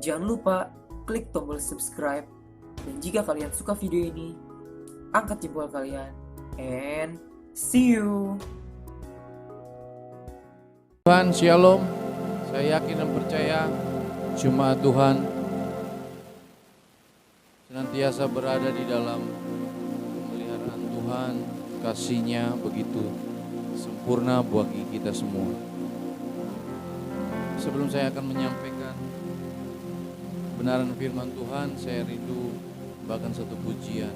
Jangan lupa klik tombol subscribe. Dan jika kalian suka video ini, angkat jempol kalian. And see you. Tuhan, Shalom. Saya yakin dan percaya Jemaat Tuhan senantiasa berada di dalam pemeliharaan Tuhan. Kasih-Nya begitu sempurna bagi kita semua. Sebelum saya akan menyampaikan kebenaran firman Tuhan, saya rindu bahkan satu pujian.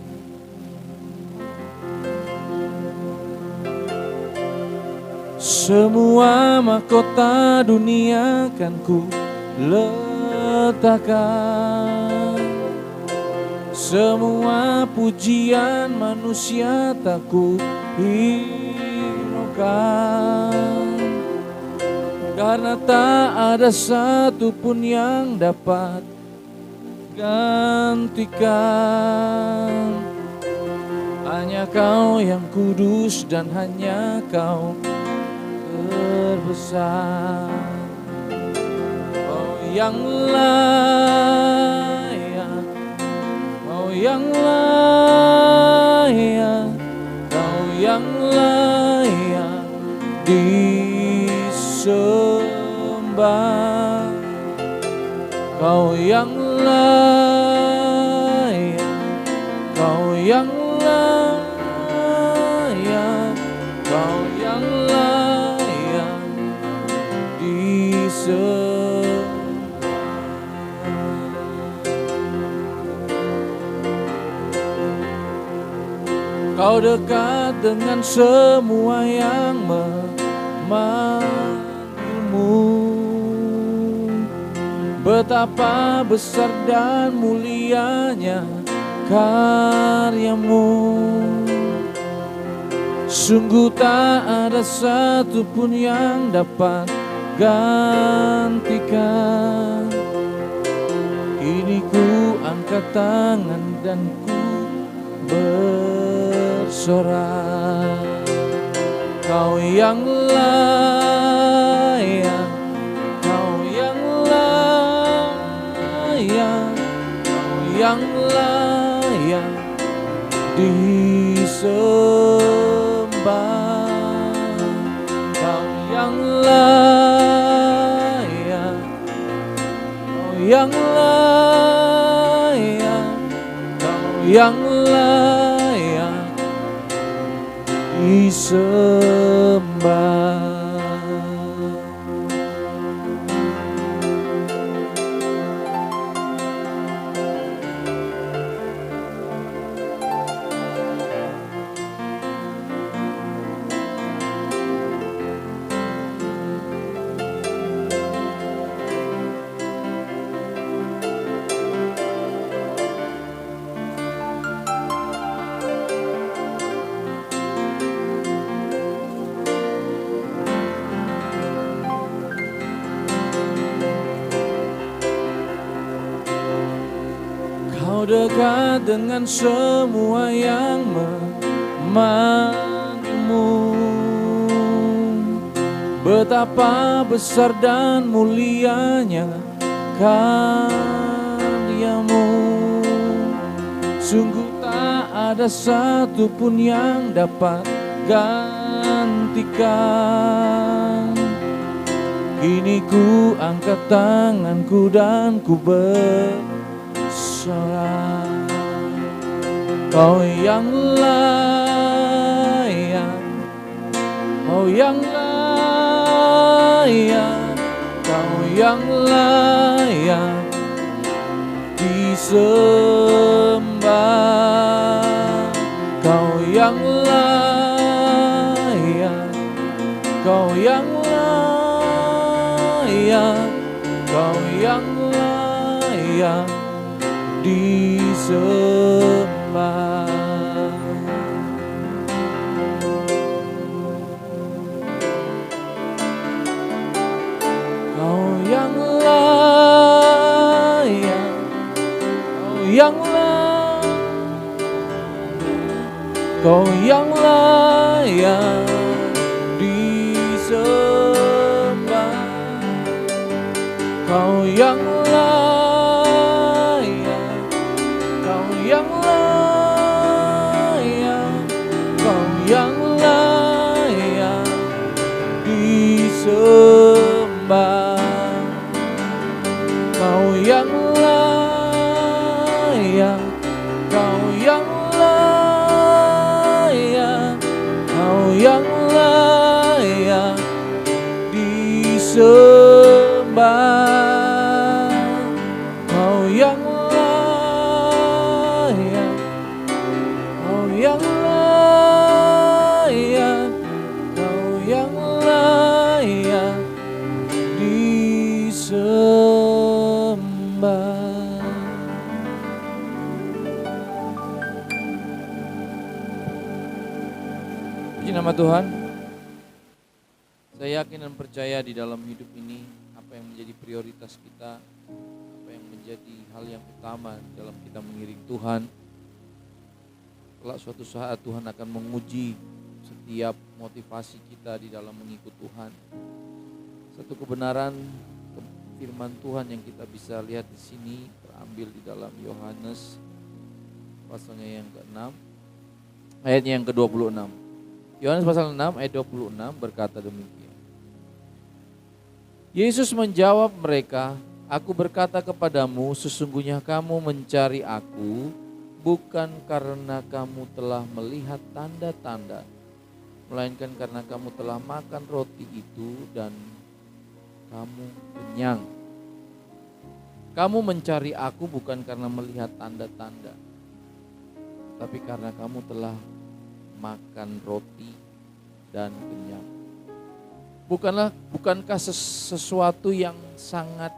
Semua mahkota dunia kan ku letakkan, semua pujian manusia tak ku hiraukan, karena tak ada satupun yang dapat gantikan. Hanya Kau yang kudus dan hanya Kau terbesar. Oh yang layak, oh yang layak, Kau yang layak disembah. Kau yang layak, Kau yang layak, Kau yang layak disembah. Kau dekat dengan semua yang memanggilmu. Betapa besar dan mulianya karyamu. Sungguh tak ada satupun yang dapat gantikan. Kini ku angkat tangan dan ku bersorak. Kau yang layak, Kau yang layak, Kau yang layak disembah. Kau yang layak, Kau yang layak, Kau yang layak disembah. Kau dekat dengan semua yang memanggilmu. Betapa besar dan mulianya karyamu. Sungguh tak ada satupun yang dapat gantikan. Kini ku angkat tanganku dan ku bersorak. Kau yang layak, Kau yang layak, Kau yang layak disembah. Kau yang layak, Kau yang layak, Kau yang layak disembah. Kau yang layak, Kau yang layak, Kau yang layak disembah. Kau yang layak, yang layak, Kau yang layak disembah. Puji nama Tuhan. Saya yakin dan percaya di dalam hidup ini apa yang menjadi prioritas kita, apa yang menjadi hal yang utama dalam kita mengiring Tuhan. Kelak suatu saat Tuhan akan menguji setiap motivasi kita di dalam mengikut Tuhan. Satu kebenaran firman Tuhan yang kita bisa lihat di sini terambil di dalam Yohanes pasalnya yang ke-6 ayatnya yang ke-26. Yohanes pasal 6 ayat 26 berkata demikian. Yesus menjawab mereka, Aku berkata kepadamu, sesungguhnya kamu mencari Aku bukan karena kamu telah melihat tanda-tanda, melainkan karena kamu telah makan roti itu dan kamu kenyang. Kamu mencari Aku bukan karena melihat tanda-tanda, tapi karena kamu telah makan roti dan kenyang. Bukankah sesuatu yang sangat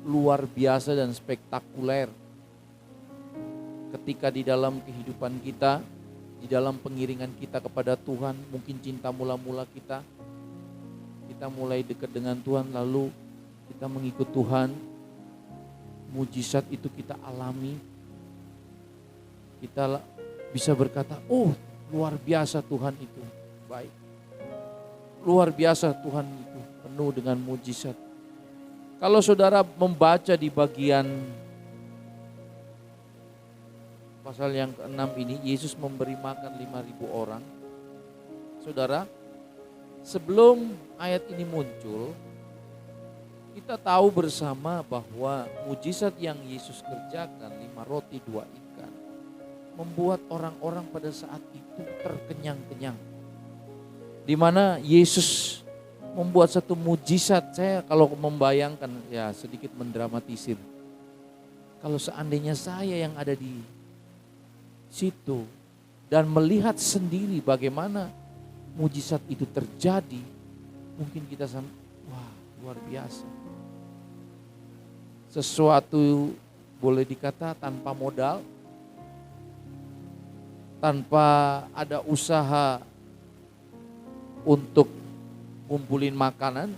luar biasa dan spektakuler ketika di dalam kehidupan kita, di dalam pengiringan kita kepada Tuhan, mungkin cinta mula-mula kita mulai dekat dengan Tuhan, lalu kita mengikut Tuhan, mujizat itu kita alami, kita bisa berkata, oh luar biasa Tuhan itu baik. Luar biasa Tuhan itu penuh dengan mujizat. Kalau saudara membaca di bagian pasal yang ke-6 ini, Yesus memberi makan 5.000 orang. Saudara, sebelum ayat ini muncul, kita tahu bersama bahwa mujizat yang Yesus kerjakan, 5 roti 2 ikan, membuat orang-orang pada saat itu terkenyang-kenyang. Di mana Yesus membuat satu mujizat. Saya kalau membayangkan, ya sedikit mendramatisir. Kalau seandainya saya yang ada di situ dan melihat sendiri bagaimana mujizat itu terjadi, mungkin kita wah luar biasa. Sesuatu boleh dikata tanpa modal, tanpa ada usaha untuk ngumpulin makanan,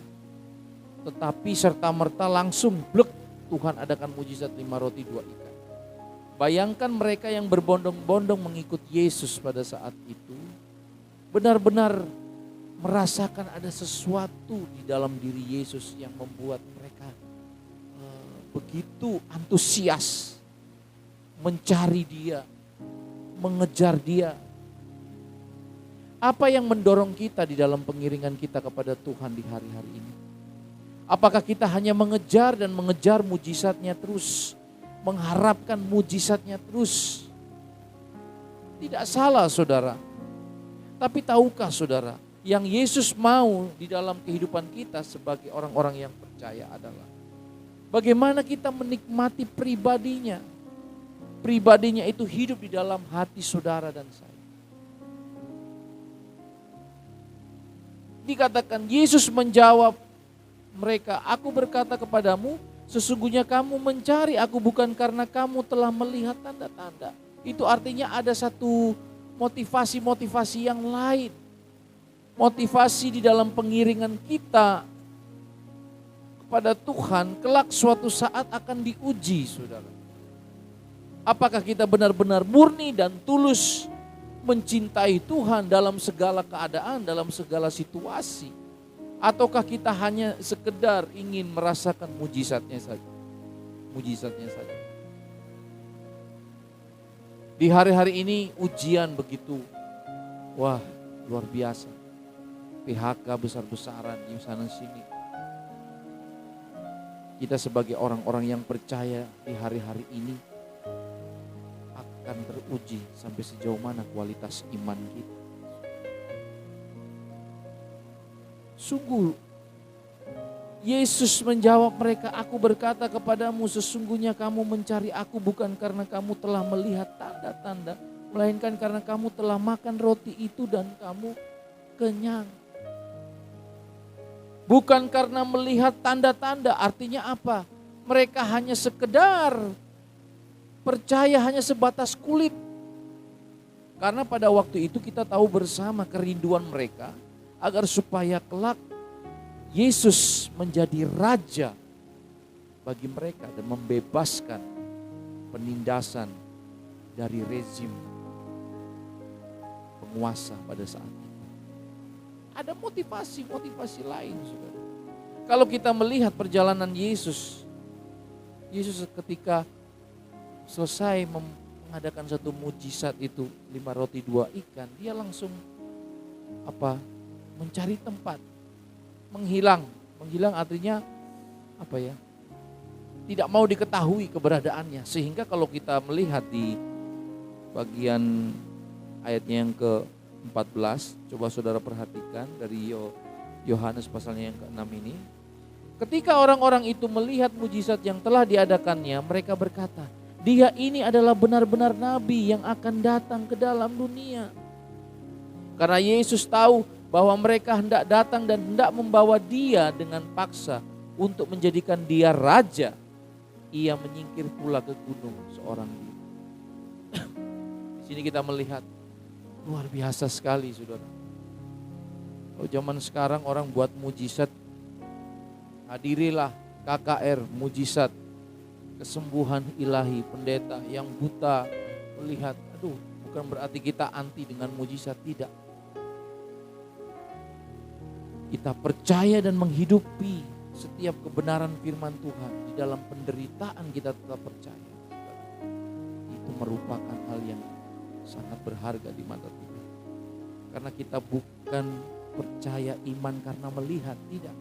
tetapi serta-merta langsung blek Tuhan adakan mujizat 5 roti 2 ikan. Bayangkan mereka yang berbondong-bondong mengikut Yesus pada saat itu, benar-benar merasakan ada sesuatu di dalam diri Yesus yang membuat mereka begitu antusias mencari Dia, mengejar Dia. Apa yang mendorong kita di dalam pengiringan kita kepada Tuhan di hari-hari ini? Apakah kita hanya mengejar dan mengejar mujizatnya terus, mengharapkan mujizatnya terus? Tidak salah saudara. Tapi tahukah saudara, yang Yesus mau di dalam kehidupan kita sebagai orang-orang yang percaya adalah bagaimana kita menikmati pribadinya. Pribadinya itu hidup di dalam hati saudara dan saya. Dikatakan Yesus menjawab mereka, Aku berkata kepadamu, sesungguhnya kamu mencari Aku bukan karena kamu telah melihat tanda-tanda. Itu artinya ada satu motivasi-motivasi yang lain. Motivasi di dalam pengiringan kita kepada Tuhan kelak suatu saat akan diuji, saudara. Apakah kita benar-benar murni dan tulus mencintai Tuhan dalam segala keadaan, dalam segala situasi? Ataukah kita hanya sekedar ingin merasakan mujizatnya saja? Mujizatnya saja. Di hari-hari ini ujian begitu, wah luar biasa. PHK besar-besaran di sana sini. Kita sebagai orang-orang yang percaya di hari-hari ini akan teruji sampai sejauh mana kualitas iman kita. Sungguh Yesus menjawab mereka, Aku berkata kepadamu, sesungguhnya kamu mencari Aku bukan karena kamu telah melihat tanda. tanda-tanda, melainkan karena kamu telah makan roti itu dan kamu kenyang. Bukan karena melihat tanda-tanda, artinya apa? Mereka hanya sekedar percaya hanya sebatas kulit. Karena pada waktu itu kita tahu bersama kerinduan mereka agar supaya kelak Yesus menjadi raja bagi mereka dan membebaskan penindasan dari rezim penguasa pada saat itu. Ada motivasi lain, saudara. Kalau kita melihat perjalanan Yesus ketika selesai mengadakan satu mujizat itu 5 roti 2 ikan, dia langsung mencari tempat, menghilang artinya tidak mau diketahui keberadaannya. Sehingga kalau kita melihat di bagian ayatnya yang ke-14, coba saudara perhatikan dari Yohanes pasalnya yang ke-6 ini. Ketika orang-orang itu melihat mujizat yang telah diadakannya, mereka berkata, dia ini adalah benar-benar nabi yang akan datang ke dalam dunia. Karena Yesus tahu bahwa mereka hendak datang dan hendak membawa dia dengan paksa untuk menjadikan dia raja, ia menyingkir pula ke gunung seorang diri. Di sini kita melihat luar biasa sekali, saudara. Kalau zaman sekarang orang buat mujizat, hadirilah KKR mujizat, kesembuhan ilahi, pendeta yang buta melihat, bukan berarti kita anti dengan mujizat, tidak. Kita percaya dan menghidupi setiap kebenaran firman Tuhan. Di dalam penderitaan kita tetap percaya. Itu merupakan hal yang sangat berharga di mata Tuhan. Karena kita bukan percaya iman karena melihat, tidak.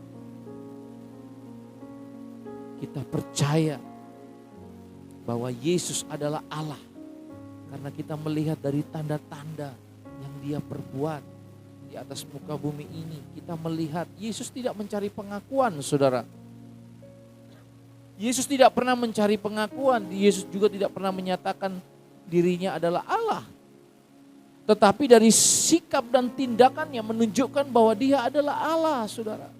Kita percaya bahwa Yesus adalah Allah karena kita melihat dari tanda-tanda yang dia perbuat di atas muka bumi ini. Kita melihat Yesus tidak mencari pengakuan, saudara. Yesus tidak pernah mencari pengakuan. Yesus juga tidak pernah menyatakan dirinya adalah Allah. Tetapi dari sikap dan tindakannya menunjukkan bahwa dia adalah Allah, saudara.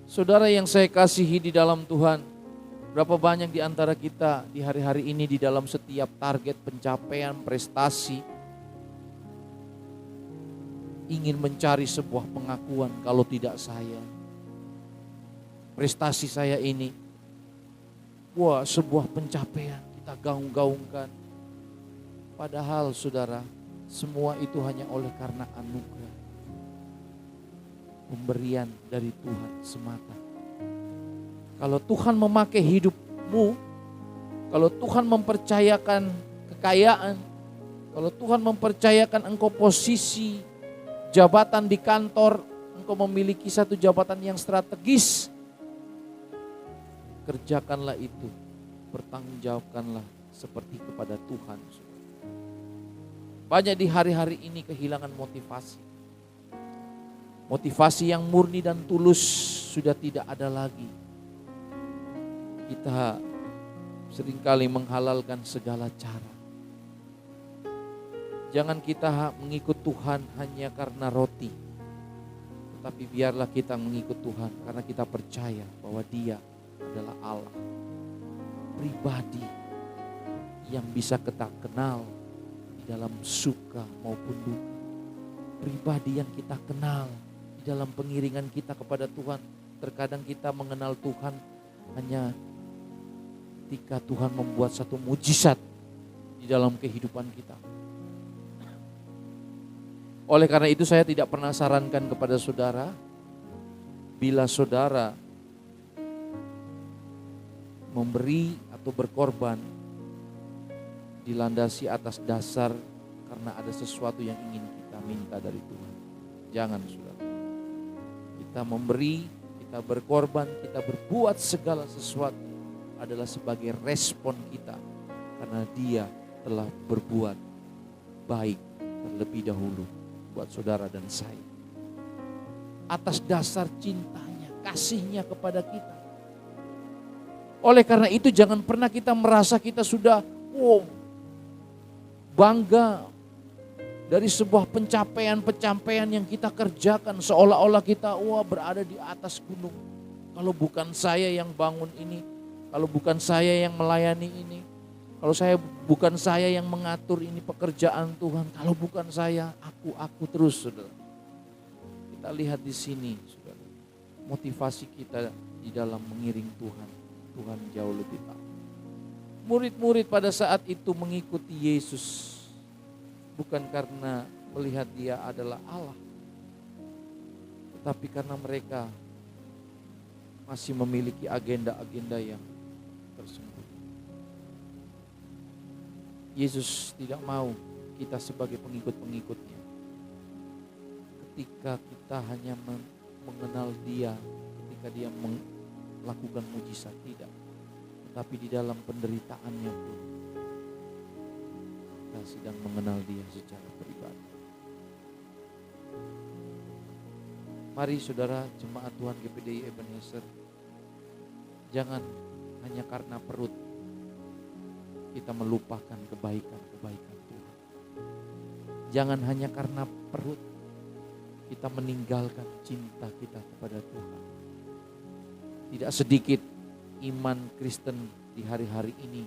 Saudara yang saya kasihi di dalam Tuhan, berapa banyak di antara kita di hari-hari ini di dalam setiap target pencapaian prestasi ingin mencari sebuah pengakuan, kalau tidak saya, prestasi saya ini, sebuah pencapaian kita gaung-gaungkan. Padahal saudara, semua itu hanya oleh karena anugerah, pemberian dari Tuhan semata. Kalau Tuhan memakai hidupmu, kalau Tuhan mempercayakan kekayaan, kalau Tuhan mempercayakan engkau posisi jabatan di kantor, engkau memiliki satu jabatan yang strategis, kerjakanlah itu, bertanggungjawabkanlah seperti kepada Tuhan. Banyak di hari-hari ini kehilangan motivasi. Motivasi yang murni dan tulus sudah tidak ada lagi. Kita seringkali menghalalkan segala cara. Jangan kita mengikut Tuhan hanya karena roti. Tetapi biarlah kita mengikut Tuhan karena kita percaya bahwa Dia adalah Allah. Pribadi yang bisa kita kenal di dalam suka maupun duka. Pribadi yang kita kenal dalam pengiringan kita kepada Tuhan. Terkadang kita mengenal Tuhan hanya ketika Tuhan membuat satu mujizat di dalam kehidupan kita. Oleh karena itu saya tidak pernah sarankan kepada saudara, bila saudara memberi atau berkorban dilandasi atas dasar karena ada sesuatu yang ingin kita minta dari Tuhan. Jangan, saudara. Kita memberi, kita berkorban, kita berbuat segala sesuatu adalah sebagai respon kita karena Dia telah berbuat baik terlebih dahulu buat saudara dan saya. Atas dasar cintanya, kasihnya kepada kita. Oleh karena itu jangan pernah kita merasa kita sudah bangga dari sebuah pencapaian yang kita kerjakan, seolah-olah kita berada di atas gunung. Kalau bukan saya yang bangun ini, kalau bukan saya yang melayani ini, kalau bukan saya yang mengatur ini pekerjaan Tuhan, kalau bukan saya, aku terus, saudara. Kita lihat di sini, saudara, motivasi kita di dalam mengiring Tuhan jauh lebih tahu. Murid-murid pada saat itu mengikuti Yesus bukan karena melihat dia adalah Allah, tetapi karena mereka masih memiliki agenda-agenda yang tersembunyi. Yesus tidak mau kita sebagai pengikut-pengikutnya, ketika kita hanya mengenal dia, ketika dia melakukan mujizat, tidak. Tetapi di dalam penderitaannya pun kita sedang mengenal dia secara pribadi. Mari saudara jemaat Tuhan GPDI Ebenezer, jangan hanya karena perut kita melupakan kebaikan-kebaikan Tuhan. Jangan hanya karena perut kita meninggalkan cinta kita kepada Tuhan. Tidak sedikit iman Kristen di hari-hari ini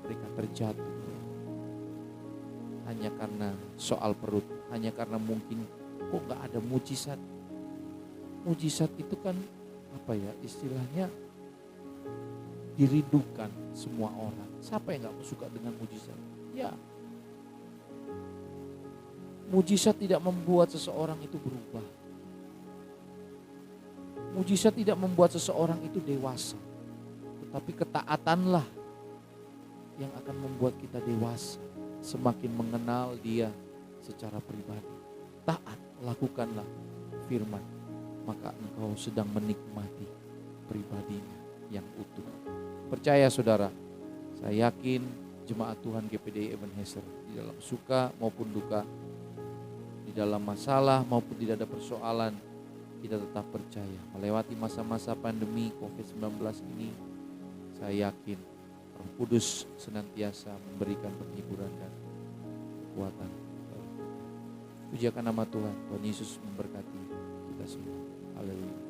mereka terjatuh hanya karena soal perut, hanya karena mungkin kok gak ada mujizat. Mujizat itu kan istilahnya dirindukan semua orang. Siapa yang gak suka dengan mujizat? Ya, mujizat tidak membuat seseorang itu berubah. Mujizat tidak membuat seseorang itu dewasa. Tetapi ketaatanlah yang akan membuat kita dewasa. Semakin mengenal dia secara pribadi. Taat, lakukanlah firman. Maka engkau sedang menikmati pribadinya yang utuh. Percaya saudara, saya yakin jemaat Tuhan GPDI Ebenezer di dalam suka maupun duka, di dalam masalah maupun tidak ada persoalan, kita tetap percaya melewati masa-masa pandemi COVID-19 ini. Saya yakin Roh Kudus senantiasa memberikan penghiburan dan kekuatan. Pujiakan nama Tuhan. Tuhan Yesus memberkati kita semua. Haleluya.